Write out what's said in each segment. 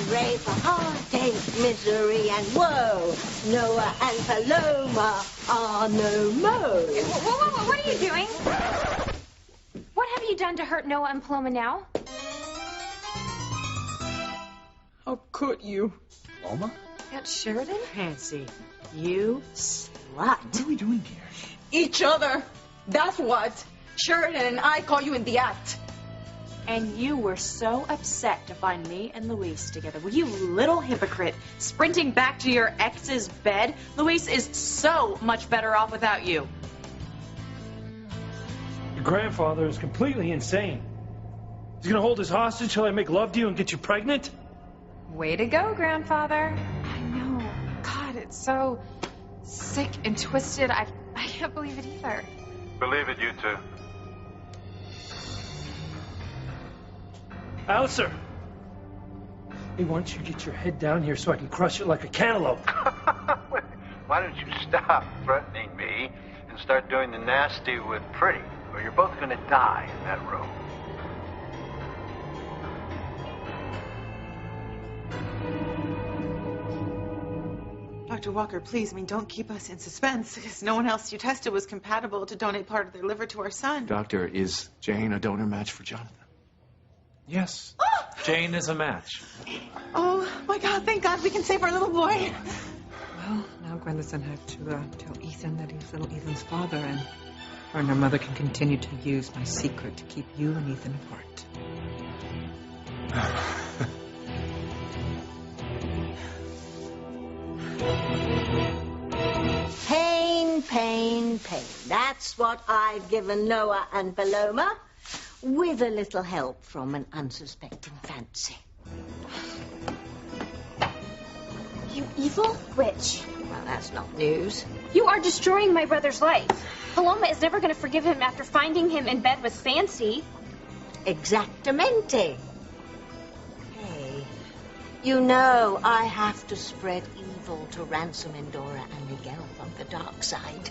Hooray for heartache, misery and woe. Noah and Paloma are no more. Whoa, what are you doing? What have you done to hurt Noah and Paloma now? How could you? Paloma? Aunt Sheridan? Fancy, you slut. What are we doing here? Each other. That's what. Sheridan and I call you in the act. And you were so upset to find me and Luis together. Well, you little hypocrite, sprinting back to your ex's bed. Luis is so much better off without you. Your grandfather is completely insane. He's gonna hold us hostage till I make love to you and get you pregnant? Way to go, grandfather. I know. God, it's so sick and twisted. I can't believe it either. Believe it, you two. Alistair! Hey, why don't you get your head down here so I can crush it like a cantaloupe? Why don't you stop threatening me and start doing the nasty with Pretty, or you're both going to die in that room. Dr. Walker, please, don't keep us in suspense, because no one else you tested was compatible to donate part of their liver to our son. Doctor, is Jane a donor match for Jonathan? Yes. Jane is a match. Oh, my God, thank God we can save our little boy. Well, now Gwen doesn't have to tell Ethan that he's little Ethan's father, and her and her mother can continue to use my secret to keep you and Ethan apart. Pain, pain, pain. That's what I've given Noah and Paloma, with a little help from an unsuspecting fancy. You evil witch. Well, that's not news. You are destroying my brother's life. Paloma is never going to forgive him after finding him in bed with Fancy. Exactamente. Hey, you know I have to spread evil to ransom Endora and Miguel from the dark side.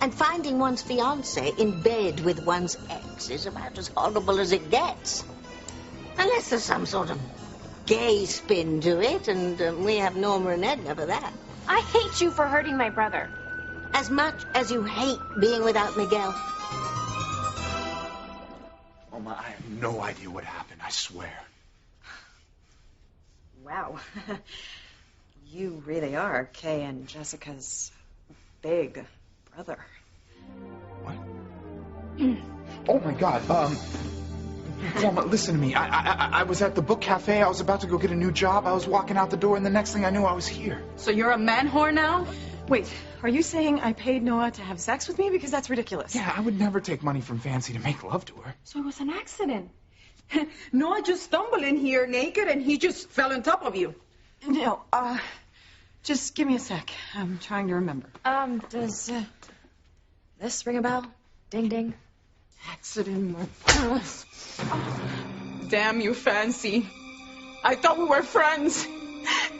And finding one's fiancé in bed with one's ex is about as horrible as it gets. Unless there's some sort of gay spin to it, and we have Norma and Edna for that. I hate you for hurting my brother. As much as you hate being without Miguel. Paloma, I have no idea what happened, I swear. Wow. You really are Kay and Jessica's big brother. What? Oh, my God. Paloma, listen to me. I was at the book cafe. I was about to go get a new job. I was walking out the door, and the next thing I knew, I was here. So you're a man whore now? Wait, are you saying I paid Noah to have sex with me? Because that's ridiculous. Yeah, I would never take money from Fancy to make love to her. So it was an accident. Noah just stumbled in here naked and he just fell on top of you. No, just give me a sec. I'm trying to remember. Does this ring a bell? Ding, ding. Accident. Damn you, Fancy. I thought we were friends.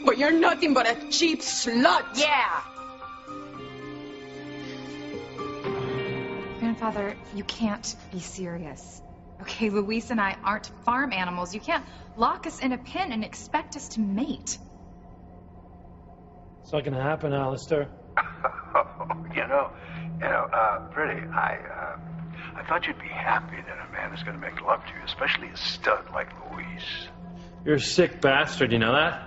But you're nothing but a cheap slut. Yeah. Grandfather, you can't be serious. Okay, Luis and I aren't farm animals. You can't lock us in a pen and expect us to mate. It's not gonna happen, Alistair. Pretty, I thought you'd be happy that a man is going to make love to you, especially a stud like Luis. You're a sick bastard, you know that?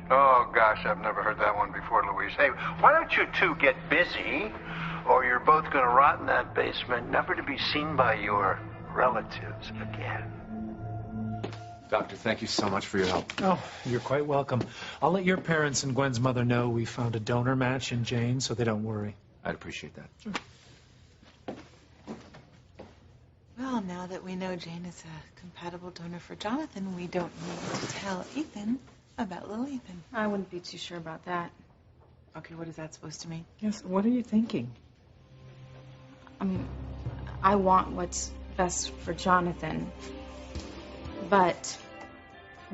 Oh, gosh, I've never heard that one before, Luis. Hey, why don't you two get busy, or you're both going to rot in that basement, never to be seen by your relatives again. Doctor, thank you so much for your help. Oh, you're quite welcome. I'll let your parents and Gwen's mother know we found a donor match in Jane so they don't worry. I'd appreciate that. Sure. Well, now that we know Jane is a compatible donor for Jonathan, we don't need to tell Ethan about little Ethan. I wouldn't be too sure about that. Okay, what is that supposed to mean? Yes, what are you thinking? I mean, I want what's best for Jonathan. But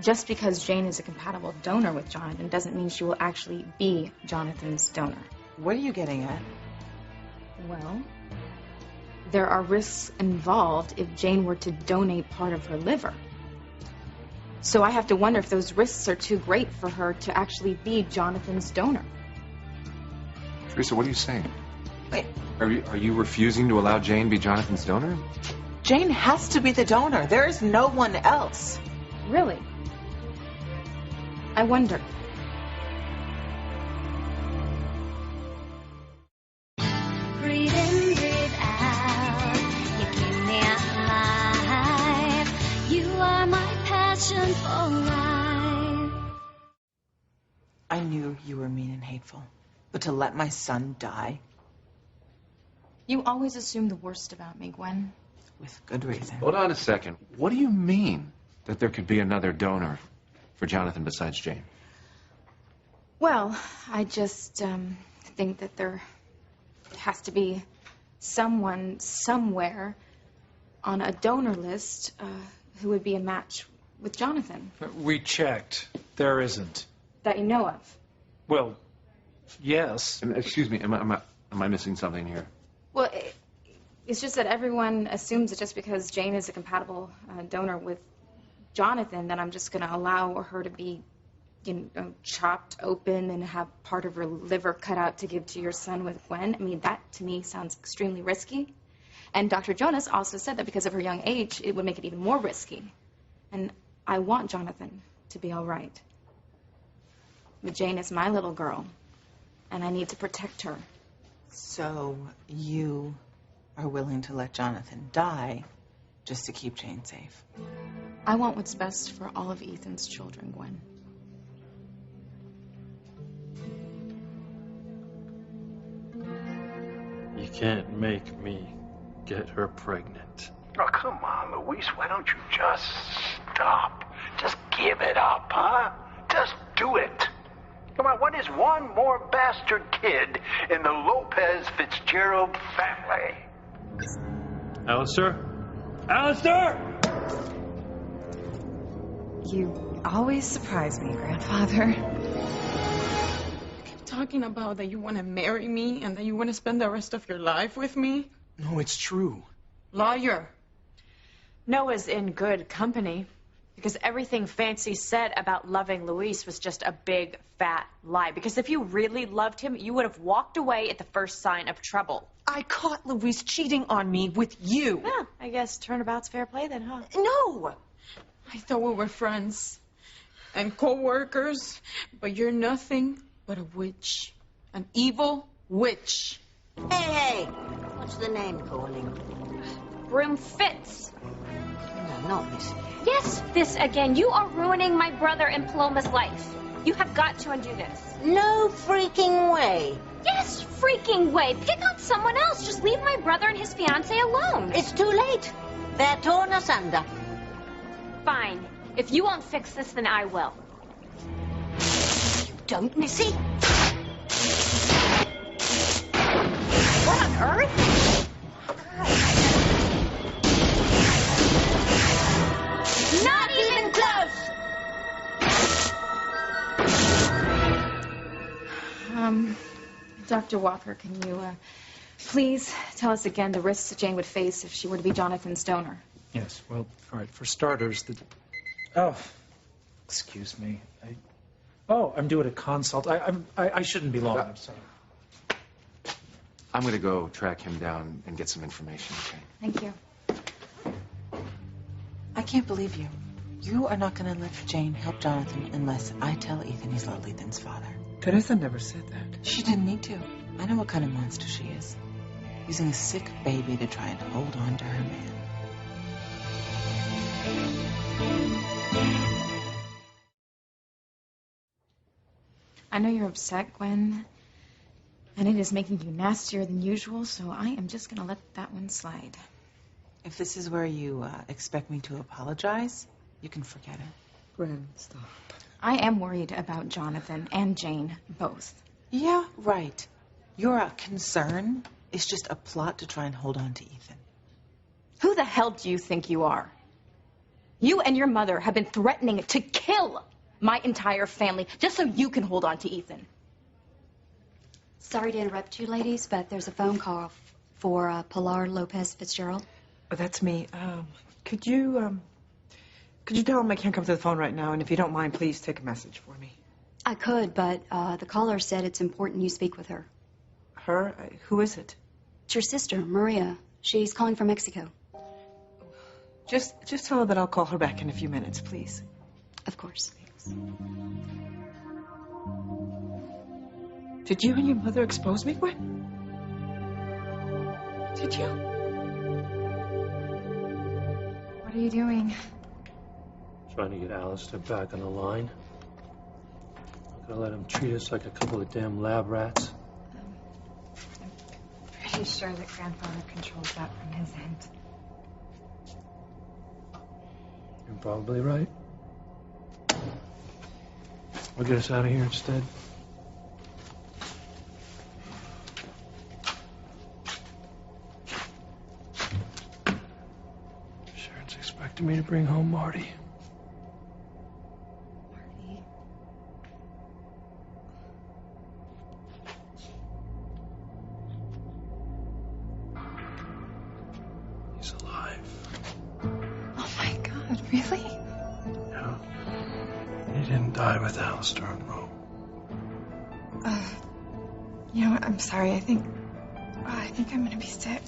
just because Jane is a compatible donor with Jonathan doesn't mean she will actually be Jonathan's donor. What are you getting at? Well, there are risks involved if Jane were to donate part of her liver. So I have to wonder if those risks are too great for her to actually be Jonathan's donor. Teresa, what are you saying? Wait. Are you refusing to allow Jane be Jonathan's donor? Jane has to be the donor. There is no one else. Really? I wonder. Breathe in, breathe out. You keep me alive. You are my passion for life. I knew you were mean and hateful. But to let my son die? You always assume the worst about me, Gwen. With good reason. Hold on a second. What do you mean that there could be another donor for Jonathan besides Jane? Well, I just think that there has to be someone somewhere on a donor list who would be a match with Jonathan. We checked. There isn't. That you know of. Well, yes. Excuse me, am I missing something here? Well, it's just that everyone assumes that just because Jane is a compatible donor with Jonathan, that I'm just going to allow her to be, chopped open and have part of her liver cut out to give to your son with Gwen. I mean, that to me sounds extremely risky. And Dr. Jonas also said that because of her young age, it would make it even more risky. And I want Jonathan to be all right. But Jane is my little girl, and I need to protect her. So you are willing to let Jonathan die just to keep Jane safe? I want what's best for all of Ethan's children, Gwen. You can't make me get her pregnant. Oh, come on, Luis. Why don't you just stop? Just give it up, huh? Just do it. Come on, what is one more bastard kid in the Lopez Fitzgerald family? Alistair? Alistair! You always surprise me, Grandfather. You keep talking about that you want to marry me and that you want to spend the rest of your life with me. No, it's true. Liar. Noah's in good company. Because everything Fancy said about loving Luis was just a big, fat lie. Because if you really loved him, you would have walked away at the first sign of trouble. I caught Luis cheating on me with you. Yeah, I guess turnabout's fair play then, huh? No! I thought we were friends and co-workers, but you're nothing but a witch. An evil witch. Hey, what's the name calling? Broom Fitz. No, not this. Yes, this again. You are ruining my brother and Paloma's life. You have got to undo this. No freaking way. Yes, freaking way. Pick on someone else. Just leave my brother and his fiancée alone. It's too late. They're torn asunder. Fine. If you won't fix this, then I will. You don't, Missy? What on earth? Not even close! Dr. Walker, can you, please tell us again the risks that Jane would face if she were to be Jonathan's donor? Yes, well, all right, for starters, Oh, excuse me. I'm doing a consult. I shouldn't be long, I'm sorry. I'm going to go track him down and get some information, okay? Thank you. I can't believe you. You are not going to let Jane help Jonathan unless I tell Ethan he's little Ethan's father. Teresa never said that. She didn't need to. I know what kind of monster she is. Using a sick baby to try and hold on to her man. I know you're upset, Gwen, and it is making you nastier than usual, so I am just going to let that one slide. If this is where you expect me to apologize, you can forget it. Gwen, stop. I am worried about Jonathan and Jane, both. Yeah, right. Your concern is just a plot to try and hold on to Ethan. Who the hell do you think you are? You and your mother have been threatening to kill my entire family just so you can hold on to Ethan. Sorry to interrupt you, ladies, but there's a phone call for Pilar Lopez Fitzgerald. Oh, that's me. Could you Could you tell him I can't come to the phone right now? And if you don't mind, please take a message for me. I could, but the caller said it's important you speak with her. Her? Who is it? It's your sister, Maria. She's calling from Mexico. Just tell her that I'll call her back in a few minutes, please. Of course. Did you and your mother expose me, Gwen? Did you? What are you doing? Trying to get Alistair back on the line. Not gonna let him treat us like a couple of damn lab rats. I'm pretty sure that Grandfather controls that from his end. You're probably right. I'll get us out of here instead. Sharon's expecting me to bring home Marty. He's alive. Oh my God, really? Yeah. He didn't die with Alistair and Rome. You know what? I'm sorry. I think I'm gonna be sick.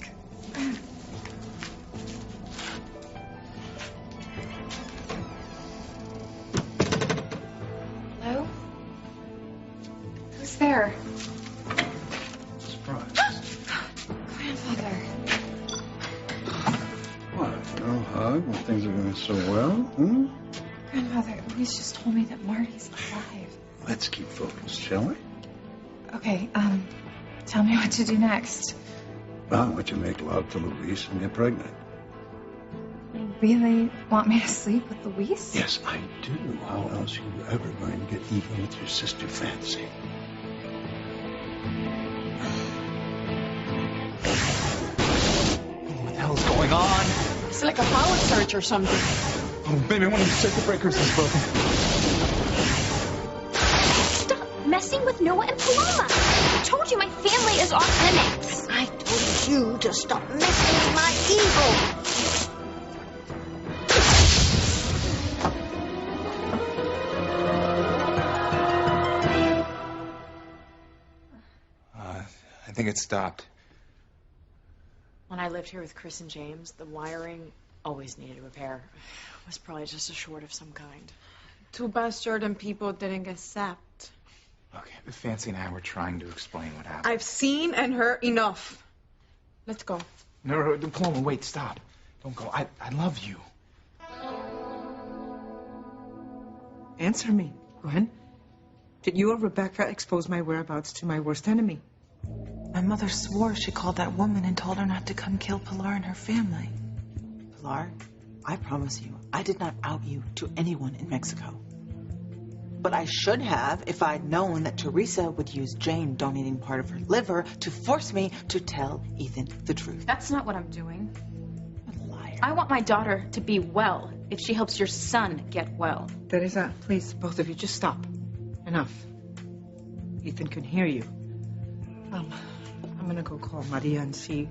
Hello? Who's there? Surprise. Grandfather. What? No hug when things are going so well? Hmm? Grandfather, Louise just told me that Marty's alive. Let's keep focused, shall we? Okay, tell me what to do next. Well, I want you to make love to Louise and get pregnant. You really want me to sleep with Louise? Yes, I do. How else are you ever going to get even with your sister Fancy? What the hell's going on? It's like a power surge or something. Oh, maybe one of the circuit breakers is broken. Stop messing with Noah and Paloma. I told you my family is off limits. I told you to stop messing with my evil. I think it stopped. When I lived here with Chris and James, the wiring always needed repair. It was probably just a short of some kind. Too bad certain people didn't get sapped. Okay, Fancy and I were trying to explain what happened. I've seen and heard enough. Let's go. No, Paloma, wait, stop. Don't go. I love you. Answer me, Gwen. Did you or Rebecca expose my whereabouts to my worst enemy? My mother swore she called that woman and told her not to come kill Pilar and her family. Pilar, I promise you, I did not out you to anyone in Mexico. But I should have if I'd known that Teresa would use Jane donating part of her liver to force me to tell Ethan the truth. That's not what I'm doing. I want my daughter to be well if she helps your son get well. Teresa, please, both of you, just stop. Enough. Ethan can hear you. I'm gonna go call Maria and see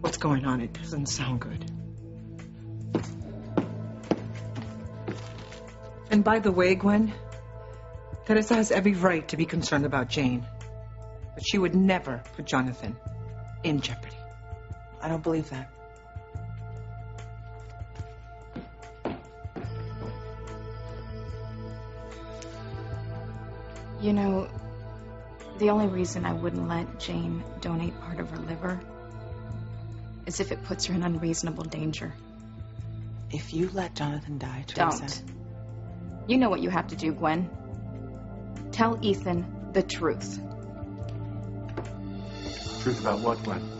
what's going on. It doesn't sound good. And by the way, Gwen, Teresa has every right to be concerned about Jane. But she would never put Jonathan in jeopardy. I don't believe that. You know, the only reason I wouldn't let Jane donate part of her liver is if it puts her in unreasonable danger. If you let Jonathan die, Teresa... Don't. You know what you have to do, Gwen. Tell Ethan the truth. Truth about what, Gwen?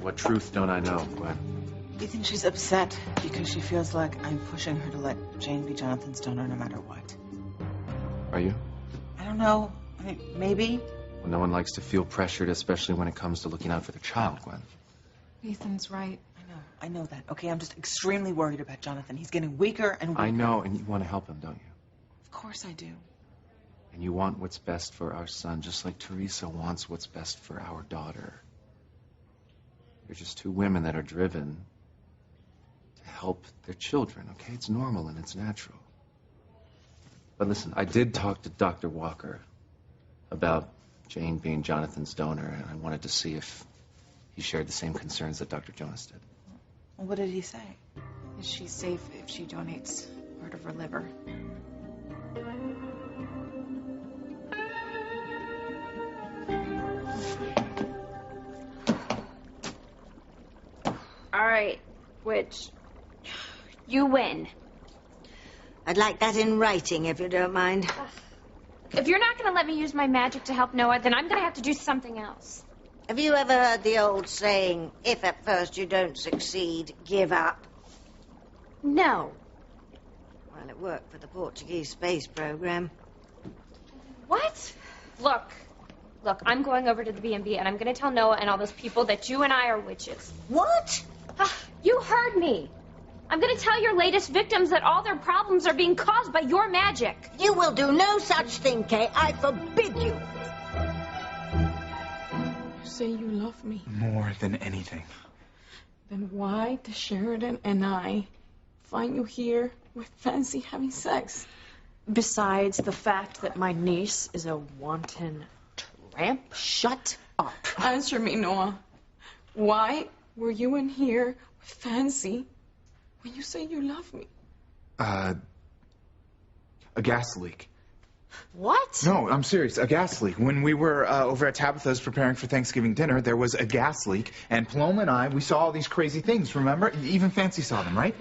What truth don't I know, Gwen? Ethan, she's upset because she feels like I'm pushing her to let Jane be Jonathan's donor no matter what. Are you? I don't know. I mean, maybe. Well, no one likes to feel pressured, especially when it comes to looking out for their child, Gwen. Ethan's right. I know that. Okay, I'm just extremely worried about Jonathan. He's getting weaker and weaker. I know, and you want to help him, don't you? Of course I do. And you want what's best for our son, just like Teresa wants what's best for our daughter. You're just two women that are driven to help their children, okay? It's normal and it's natural. But listen, I did talk to Dr. Walker about Jane being Jonathan's donor, and I wanted to see if he shared the same concerns that Dr. Jonas did. What did he say? Is she safe if she donates part of her liver? All right, Witch. You win. I'd like that in writing, if you don't mind. If you're not going to let me use my magic to help Noah, then I'm going to have to do something else. Have you ever heard the old saying, if at first you don't succeed, give up? No. Well, it worked for the Portuguese space program. What? Look, I'm going over to the B&B, and I'm going to tell Noah and all those people that you and I are witches. What? You heard me. I'm going to tell your latest victims that all their problems are being caused by your magic. You will do no such thing, Kay. I forbid you. You say you love me. More than anything. Then why does Sheridan and I find you here with Fancy having sex? Besides the fact that my niece is a wanton tramp? Shut up. Answer me, Noah. Why were you in here with Fancy when you say you love me? A gas leak. What? No, I'm serious. A gas leak. When we were over at Tabitha's preparing for Thanksgiving dinner, there was a gas leak, and Paloma and I, we saw all these crazy things, remember? Even Fancy saw them, right?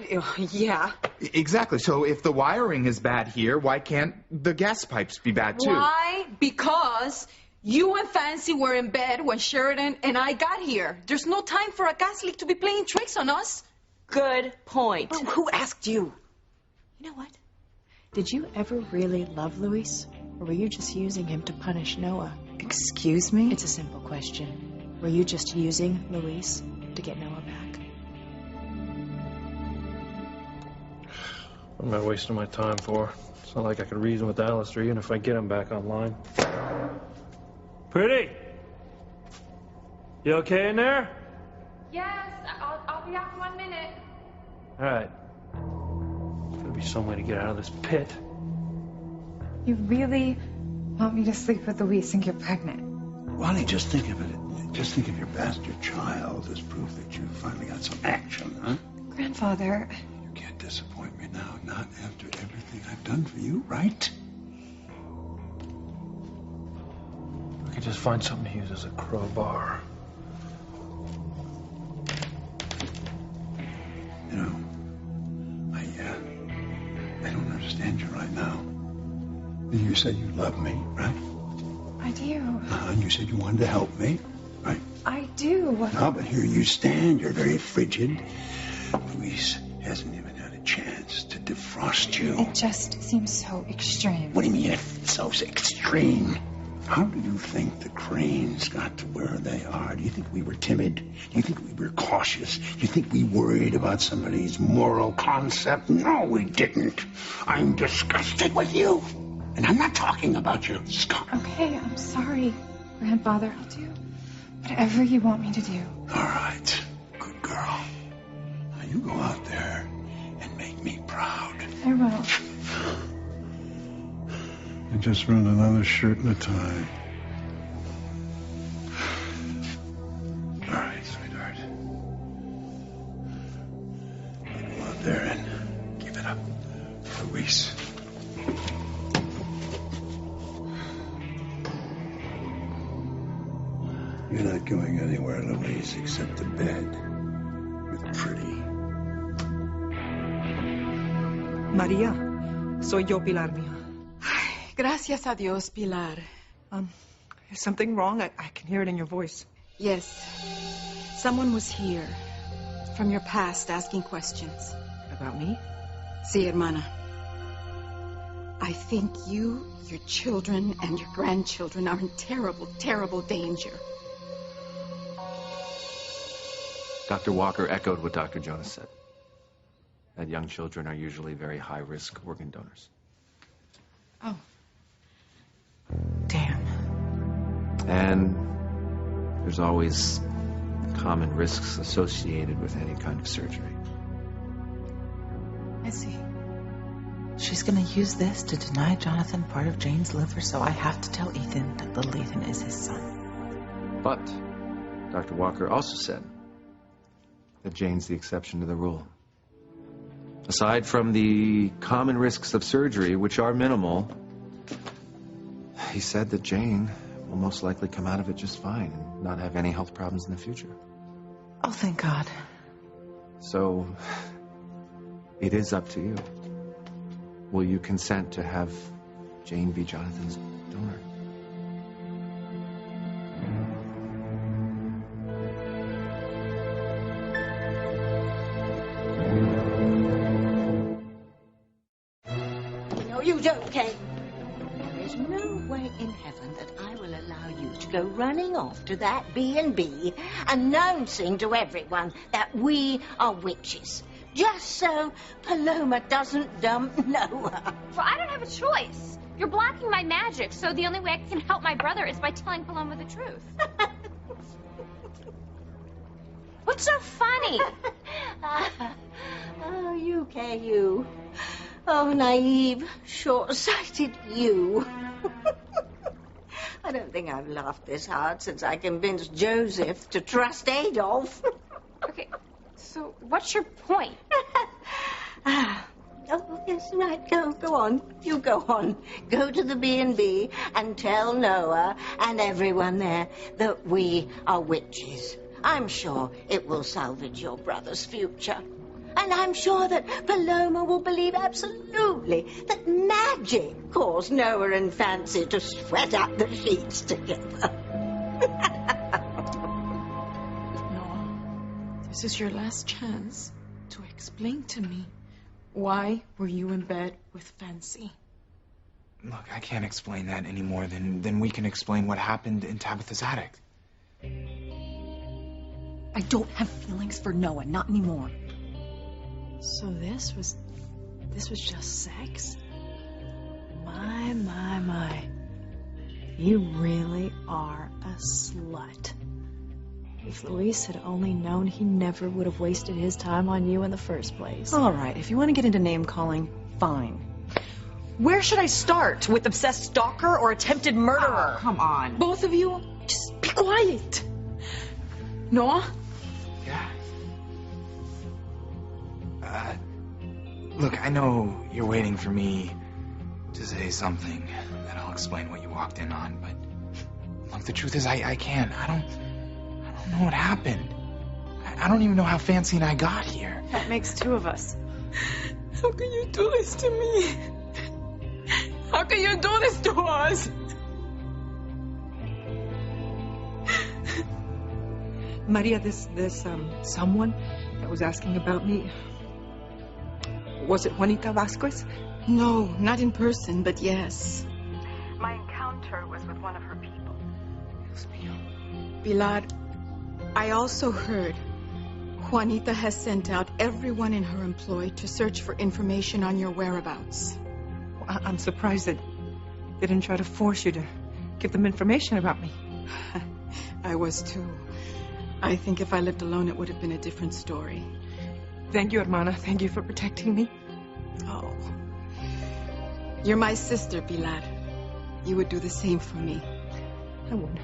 Yeah. Exactly. So if the wiring is bad here, why can't the gas pipes be bad too? Why? Because you and Fancy were in bed when Sheridan and I got here. There's no time for a gas leak to be playing tricks on us. Good point. Oh, who asked you? You know what? Did you ever really love Luis? Or were you just using him to punish Noah? Excuse me? It's a simple question. Were you just using Luis to get Noah back? What am I wasting my time for? It's not like I could reason with Alistair even if I get him back online. Pretty! You okay in there? Yes, I'll be out in 1 minute. All right. There's gotta be some way to get out of this pit. You really want me to sleep with Luis and get pregnant? Wally, just think of it. Just think of your bastard child as proof that you finally got some action, huh? Grandfather. You can't disappoint me now, not after everything I've done for you, right? I could just find something to use as a crowbar. You know, I don't understand you right now. You said you love me, right? I do. And you said you wanted to help me, right? I do. No, but here you stand. You're very frigid. Luis hasn't even had a chance to defrost you. It just seems so extreme. What do you mean it's so extreme? How do you think the Cranes got to where they are? Do you think we were timid? Do you think we were cautious? Do you think we worried about somebody's moral concept? No, we didn't. I'm disgusted with you. And I'm not talking about your skunk. Okay, I'm sorry, Grandfather. I'll do whatever you want me to do. All right. Good girl. Now you go out there and make me proud. I will. I just ruined another shirt and a tie. All right, sweetheart. You go out there and give it up for Luis. You're not going anywhere, Luis, except to bed with Pretty. María, soy yo, Pilar mía. Gracias a Dios, Pilar. Is something wrong? I can hear it in your voice. Yes. Someone was here from your past asking questions. About me? Sí, hermana. I think you, your children, and your grandchildren are in terrible, terrible danger. Dr. Walker echoed what Dr. Jonas said. That young children are usually very high-risk organ donors. Oh. And there's always common risks associated with any kind of surgery. I see. She's gonna use this to deny Jonathan part of Jane's liver, so I have to tell Ethan that little Ethan is his son. But Dr. Walker also said that Jane's the exception to the rule. Aside from the common risks of surgery, which are minimal, he said that Jane will most likely come out of it just fine and not have any health problems in the future. Oh, thank God. So, it is up to you. Will you consent to have Jane be Jonathan's donor? No, you don't, Kate. There's no way in heaven that I will allow you to go running off to that B&B announcing to everyone that we are witches. Just so Paloma doesn't dump Noah. Well, I don't have a choice. You're blocking my magic, so the only way I can help my brother is by telling Paloma the truth. What's so funny? Oh, you, Kay, you. Oh, naive, short-sighted you. I don't think I've laughed this hard since I convinced Joseph to trust Adolf. Okay, so what's your point? Oh, yes, right. Go on. You go on. Go to the B&B and tell Noah and everyone there that we are witches. I'm sure it will salvage your brother's future. And I'm sure that Paloma will believe absolutely that magic caused Noah and Fancy to sweat out the sheets together. Noah, this is your last chance to explain to me, why were you in bed with Fancy? Look, I can't explain that any more than we can explain what happened in Tabitha's attic. I don't have feelings for Noah, not anymore. So this was just sex? My. You really are a slut. If Luis had only known, he never would have wasted his time on you in the first place. All right, if you want to get into name-calling, fine. Where should I start? With obsessed stalker or attempted murderer? Oh, come on. Both of you, just be quiet. Noah? Yeah. Look, I know you're waiting for me to say something that I'll explain what you walked in on, but look, the truth is I can't. I don't know what happened. I don't even know how Fancy and I got here. That makes two of us. How can you do this to me? How can you do this to us? Maria, this someone that was asking about me, was it Juanita Vasquez? No, not in person, but yes. My encounter was with one of her people. Pilar, I also heard Juanita has sent out everyone in her employ to search for information on your whereabouts. I'm surprised that they didn't try to force you to give them information about me. I was too. I think if I lived alone, it would have been a different story. Thank you, hermana. Thank you for protecting me. Oh. You're my sister, Pilar. You would do the same for me. I would.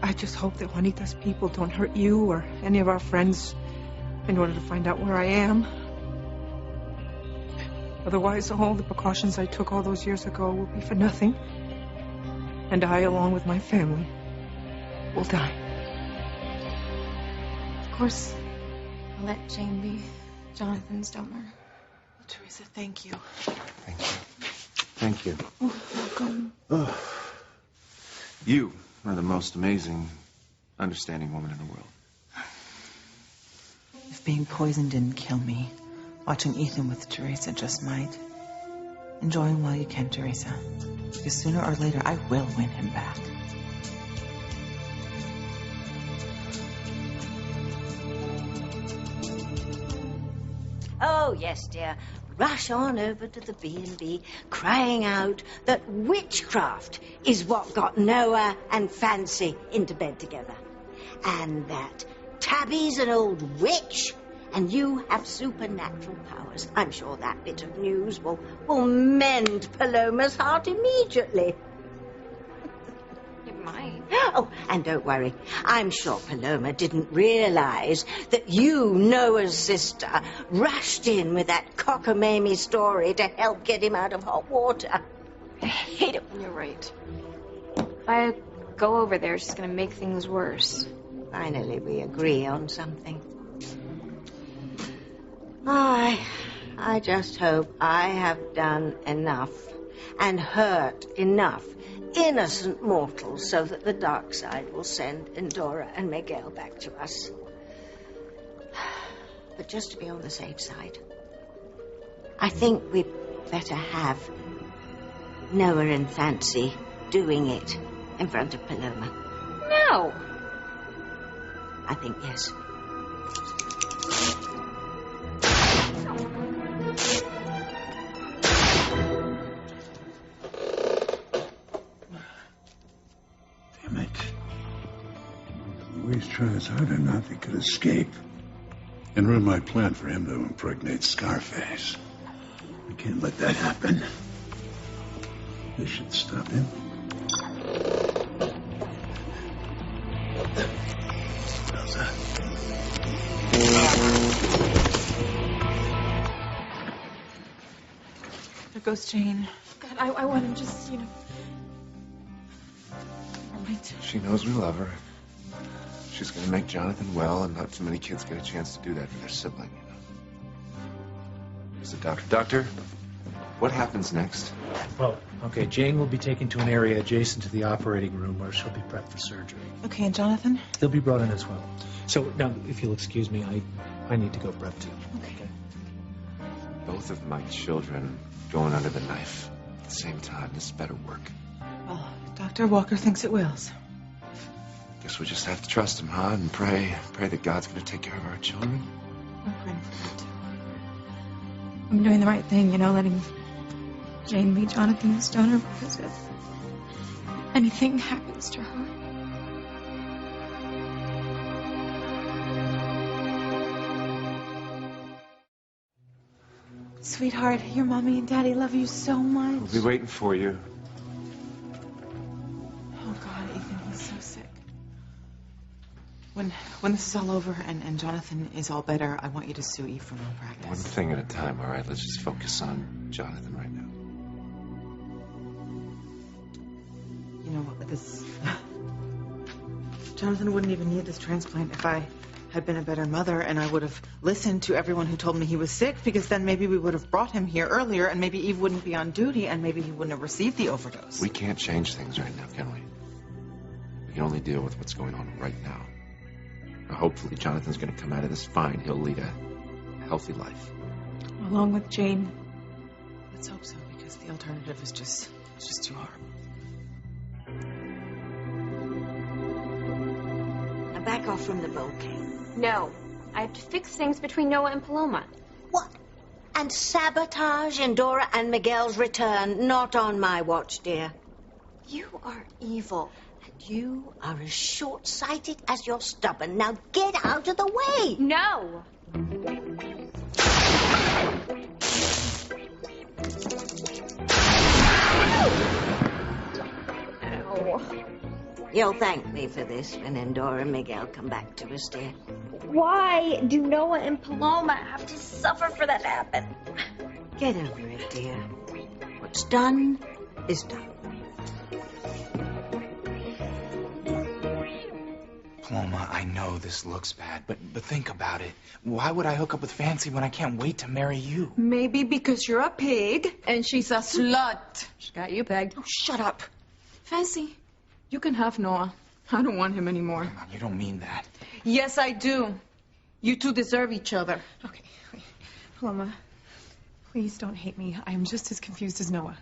I just hope that Juanita's people don't hurt you or any of our friends in order to find out where I am. Otherwise, all the precautions I took all those years ago will be for nothing. And I, along with my family, will die. Of course, I'll let Jane be Jonathan's donor. Teresa, thank you. Thank you. Oh, welcome. Oh. You are the most amazing, understanding woman in the world. If being poisoned didn't kill me, watching Ethan with Teresa just might. Enjoy him while you can, Teresa. Because sooner or later, I will win him back. Oh, yes, dear. rush on over to the B&B, crying out that witchcraft is what got Noah and Fancy into bed together. And that Tabby's an old witch, and you have supernatural powers. I'm sure that bit of news will mend Paloma's heart immediately. It might. Oh, and don't worry. I'm sure Paloma didn't realize that you, Noah's sister, rushed in with that cockamamie story to help get him out of hot water. I hate it when you're right. If I go over there, it's just going to make things worse. Finally, we agree on something. I just hope I have done enough and hurt enough innocent mortals so that the dark side will send Endora and Miguel back to us. But just to be on the safe side, I think we'd better have Noah and Fancy doing it in front of Paloma. No. I think yes. Damn it. Luis tries hard enough, he could escape and ruin my plan for him to impregnate Scarface. We can't let that happen. This should stop him. How's that? There goes Jane. God, I want to just, All right. She knows we love her. She's going to make Jonathan well, and not too many kids get a chance to do that for their sibling, you know. Here's the doctor. Doctor, what happens next? Well, okay, Jane will be taken to an area adjacent to the operating room where she'll be prepped for surgery. Okay, and Jonathan? He'll be brought in as well. So, now, if you'll excuse me, I need to go prep too. Okay. Both of my children going under the knife at the same time. This better work. Well, Dr. Walker thinks it will. So. Guess we just have to trust him, huh? And pray that God's going to take care of our children. I'm praying for that. I'm doing the right thing, letting Jane be Jonathan's donor, because if anything happens to her. Sweetheart, your mommy and daddy love you so much. We'll be waiting for you. Oh, God, Ethan, he's so sick. When this is all over and Jonathan is all better, I want you to sue Eve for malpractice. One thing at a time, all right? Let's just focus on Jonathan right now. You know, Jonathan wouldn't even need this transplant if I had been a better mother, and I would have listened to everyone who told me he was sick, because then maybe we would have brought him here earlier, and maybe Eve wouldn't be on duty, and maybe he wouldn't have received the overdose. We can't change things right now, can we? We can only deal with what's going on right now. Now, hopefully Jonathan's going to come out of this fine. He'll lead a healthy life. Along with Jane. Let's hope so, because the alternative is just too hard. Now back off from the bulkhead. No. I have to fix things between Noah and Paloma. What? And sabotage Endora and Miguel's return? Not on my watch, dear. You are evil, and you are as short-sighted as you're stubborn. Now get out of the way! No! Ow. You'll thank me for this when Endora and Miguel come back to us, dear. Why do Noah and Paloma have to suffer for that to happen? Get over it, dear. What's done is done. Paloma, I know this looks bad, but think about it. Why would I hook up with Fancy when I can't wait to marry you? Maybe because you're a pig and she's a slut. She got you pegged. Oh, shut up. Fancy, you can have Noah. I don't want him anymore. Come on, you don't mean that. Yes, I do. You two deserve each other. Okay, wait. Paloma, please don't hate me. I am just as confused as Noah.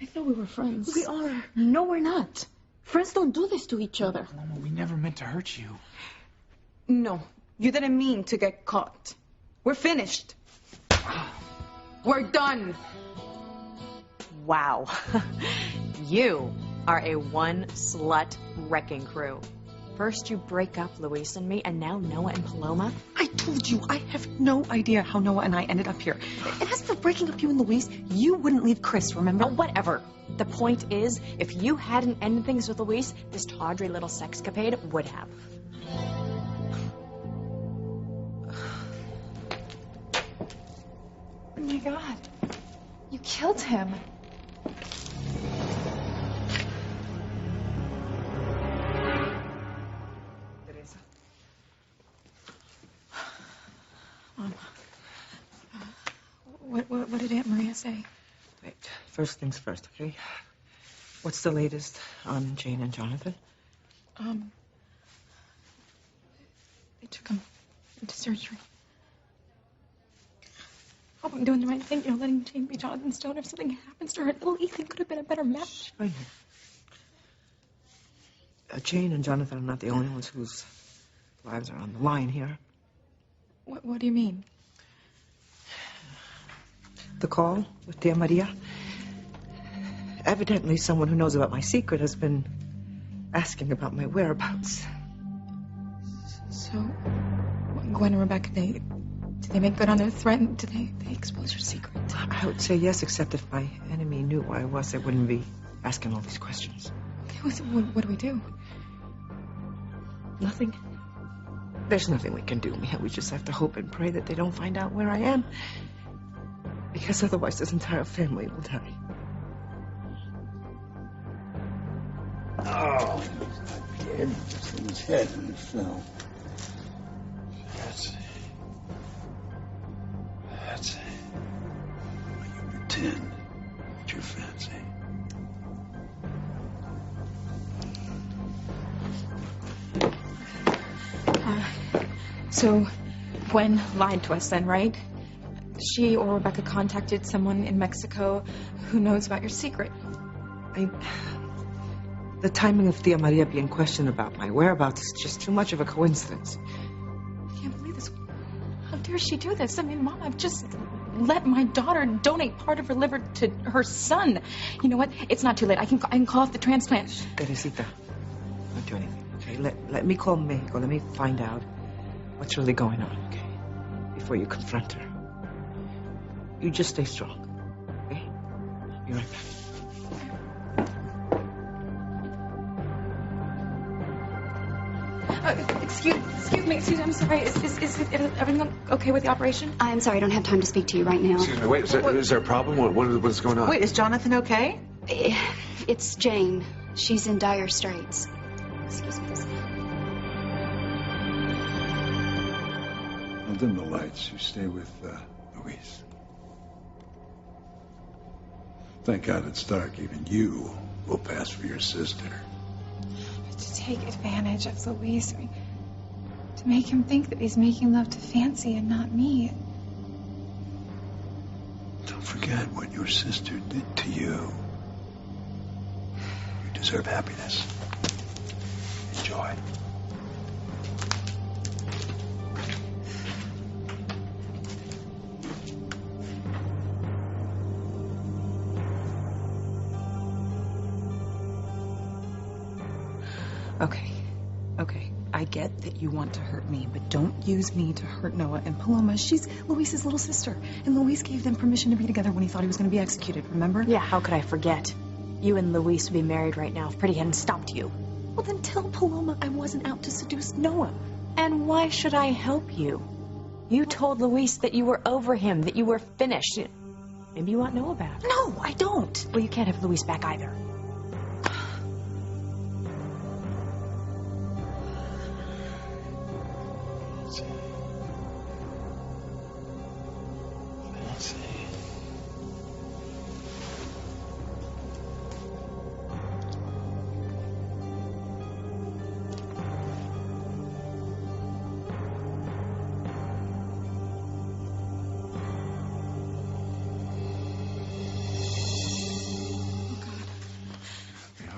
I thought we were friends. We are. No, we're not. Friends don't do this to each other. Paloma, we never meant to hurt you. No, you didn't mean to get caught. We're finished. We're done. Wow. You are a one-slut wrecking crew. First you break up Luis and me, and now Noah and Paloma? I told you, I have no idea how Noah and I ended up here. And as for breaking up you and Luis, you wouldn't leave Chris, remember? Oh, whatever. The point is, if you hadn't ended things with Luis, this tawdry little sexcapade would have. Oh my God. You killed him. What did Aunt Maria say? Wait, first things first, okay? What's the latest on Jane and Jonathan? They took him into surgery. Hope I'm doing the right thing, letting Jane be Jonathan's donor. If something happens to her, little Ethan could have been a better match. I know. Jane and Jonathan are not the only ones whose lives are on the line here. What do you mean? The call with Tia Maria. Evidently, someone who knows about my secret has been asking about my whereabouts. So, Gwen and Rebecca, did they make good on their threat? Did they expose your secret? I would say yes, except if my enemy knew where I was, they wouldn't be asking all these questions. Okay, so what do we do? Nothing. There's nothing we can do, Mia. We just have to hope and pray that they don't find out where I am. Because otherwise this entire family will die. Oh, he's not dead. Just in his head when it fell. That's it. You pretend that you're fancy. So, Gwen lied to us then, right? She or Rebecca contacted someone in Mexico who knows about your secret. The timing of Tia Maria being questioned about my whereabouts is just too much of a coincidence. I can't believe this. How dare she do this? I mean, Mom, I've just let my daughter donate part of her liver to her son. You know what? It's not too late. I can call off the transplant. Teresita, don't do anything, okay? Let me call Mexico. Let me find out what's really going on, okay? Before you confront her. You just stay strong, okay? Be right back. Excuse me, I'm sorry. Is everything okay with the operation? I'm sorry, I don't have time to speak to you right now. Excuse me, wait, is there a problem? What's going on? Wait, is Jonathan okay? It's Jane. She's in dire straits. Excuse me. I'll dim the lights. You stay with Luis. Thank God it's dark. Even you will pass for your sister. To take advantage of Luis. To make him think that he's making love to Fancy and not me. Don't forget what your sister did to you. You deserve happiness. Enjoy. Okay. I get that you want to hurt me, but don't use me to hurt Noah and Paloma. She's Luis's little sister, and Luis gave them permission to be together when he thought he was going to be executed, remember? Yeah, how could I forget? You and Luis would be married right now if Pretty hadn't stopped you. Well, then tell Paloma I wasn't out to seduce Noah. And why should I help you? You told Luis that you were over him, that you were finished. Maybe you want Noah back. No, I don't. Well, you can't have Luis back either.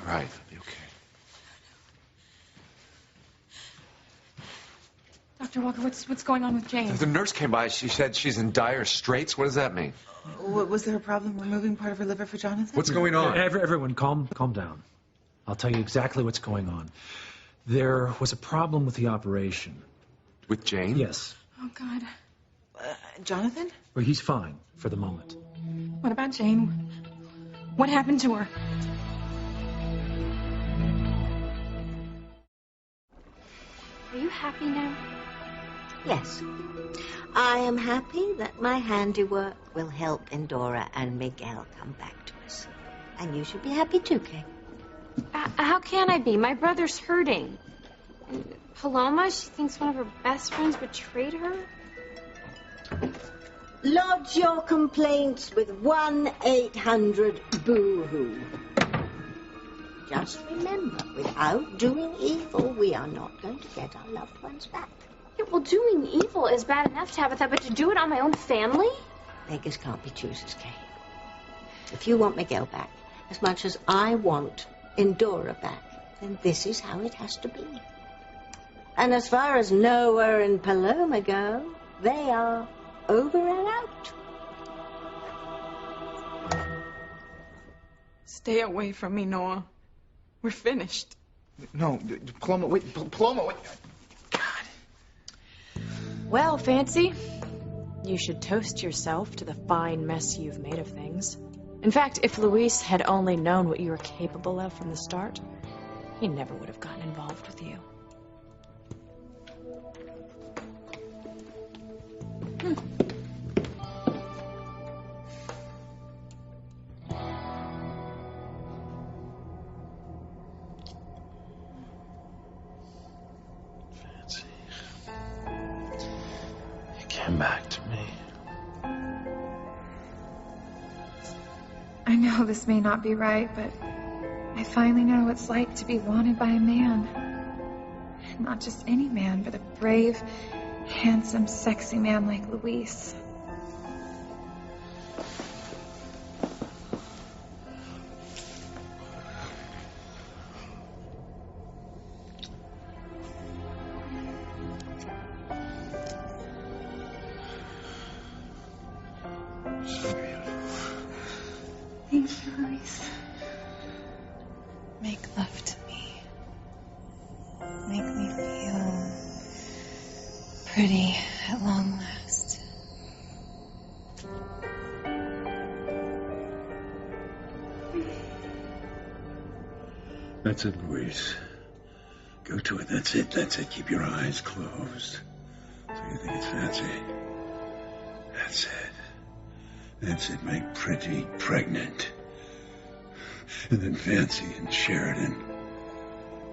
Right, it'll be okay. Dr. Walker, what's going on with Jane? The nurse came by. She said she's in dire straits. What does that mean? Was there a problem removing part of her liver for Jonathan? What's going on? Everyone, calm down. I'll tell you exactly what's going on. There was a problem with the operation. With Jane? Yes. Oh, God. Jonathan? Well, he's fine for the moment. What about Jane? What happened to her? Are you happy now? Yes. I am happy that my handiwork will help Endora and Miguel come back to us. And you should be happy too, Kay. How can I be? My brother's hurting. And Paloma, she thinks one of her best friends betrayed her. Lodge your complaints with 1-800-BOO-HOO. Just remember, without doing evil, we are not going to get our loved ones back. Yeah, well, doing evil is bad enough, Tabitha, but to do it on my own family? Beggars can't be choosers, Kay. If you want Miguel back as much as I want Endora back, then this is how it has to be. And as far as Noah and Paloma go, they are over and out. Stay away from me, Noah. We're finished. No, Paloma, wait, Paloma, wait. Well, Fancy, you should toast yourself to the fine mess you've made of things. In fact, if Luis had only known what you were capable of from the start, he never would have gotten involved with you. Came back to me. I know this may not be right, but I finally know what it's like to be wanted by a man. Not just any man, but a brave, handsome, sexy man like Luis. Thank you, Luis. Make love to me. Make me feel pretty at long last. That's it, Luis. Go to it. That's it. That's it. Keep your eyes closed. So you think it's Fancy? That's it. That's it. Make Pretty pregnant. And then Fancy and Sheridan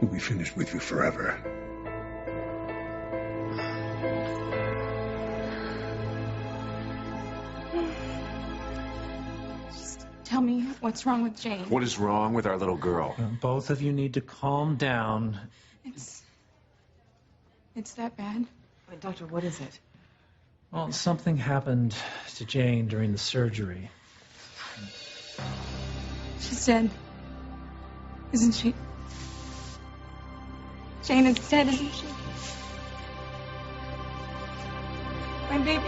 will be finished with you forever. Tell me what's wrong with Jane. What is wrong with our little girl? Both of you need to calm down. It's that bad? Wait, Doctor, what is it? Well, something happened to Jane during the surgery. She's dead. Isn't she? Jane is dead, isn't she? My baby.